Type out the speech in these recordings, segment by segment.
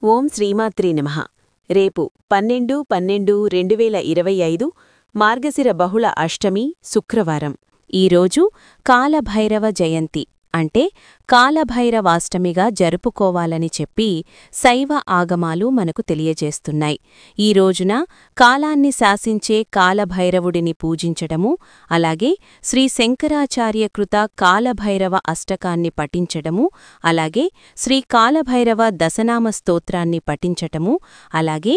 ఓం శ్రీమాత్రే నమః. రేపు 12/12/2025 మార్గశిర బహుళ అష్టమి శుక్రవారం. ఈరోజు కాలభైరవ జయంతి అంటే కాలభైరవాష్టమిగా జరుపుకోవాలని చెప్పి శైవ ఆగమాలు మనకు తెలియజేస్తున్నాయి. ఈ రోజున కాలాన్ని శాసించే కాలభైరవుడిని పూజించడము, అలాగే శ్రీ శంకరాచార్యకృత కాలభైరవ అష్టకాన్ని పఠించడము, అలాగే శ్రీ కాలభైరవ దశనామ స్తోత్రాన్ని పఠించటము, అలాగే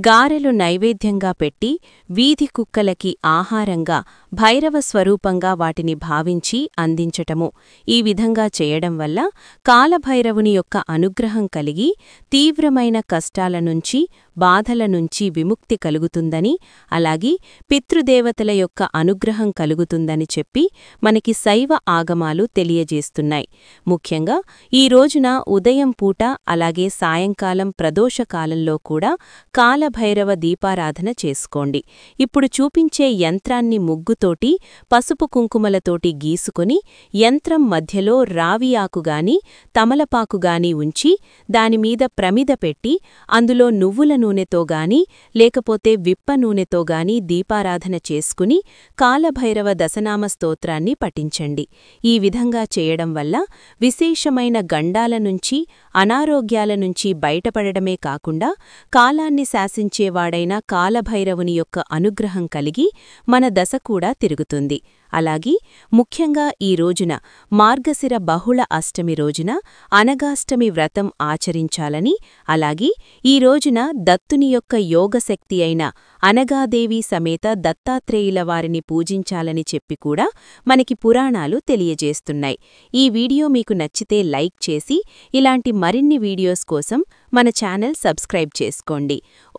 గారెలు నైవేద్యంగా పెట్టి వీధి కుక్కలకి ఆహారంగా భైరవ స్వరూపంగా వాటిని భావించి అందించటము. ఈ విధంగా చేయడం వల్ల కాలభైరవుని యొక్క అనుగ్రహం కలిగి తీవ్రమైన కష్టాల నుంచి, బాధల నుంచి విముక్తి కలుగుతుందని, అలాగే పితృదేవతల యొక్క అనుగ్రహం కలుగుతుందని చెప్పి మనకి శైవ ఆగమాలు తెలియజేస్తున్నాయి. ముఖ్యంగా ఈ రోజున ఉదయం పూట అలాగే సాయంకాలం ప్రదోషకాలంలో కూడా కాలభైరవ దీపారాధన చేసుకోండి. ఇప్పుడు చూపించే యంత్రాన్ని ముగ్గుతోటి, పసుపు కుంకుమలతోటి గీసుకొని యంత్రం మధ్యలో రావి ఆకుగాని, తమలపాకుగాని ఉంచి దానిమీద ప్రమిద పెట్టి అందులో నువ్వుల నూనెతో గాని లేకపోతే విప్ప నూనెతో గాని దీపారాధన చేసుకుని కాలభైరవ దశనామ స్తోత్రాన్ని పఠించండి. ఈ విధంగా చేయడం వల్ల విశేషమైన గండాల నుంచి, అనారోగ్యాల నుంచి బయటపడడమే కాకుండా కాలాన్ని శాసించేవాడైన కాలభైరవుని యొక్క అనుగ్రహం కలిగి మన దశ కూడా తిరుగుతుంది. అలాగే ముఖ్యంగా ఈ రోజున మార్గశిర బహుళ అష్టమి రోజున అనగాష్టమి వ్రతం ఆచరించాలని, అలాగే ఈ రోజున దత్తుని యొక్క యోగశక్తి అయిన అనగాదేవి సమేత దత్తాత్రేయుల వారిని పూజించాలని చెప్పి కూడా మనకి పురాణాలు తెలియజేస్తున్నాయి. ఈ వీడియో మీకు నచ్చితే లైక్ చేసి ఇలాంటి మరిన్ని వీడియోస్ కోసం మన ఛానల్ సబ్స్క్రైబ్ చేసుకోండి.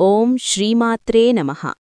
ఓం శ్రీమాత్రే నమః.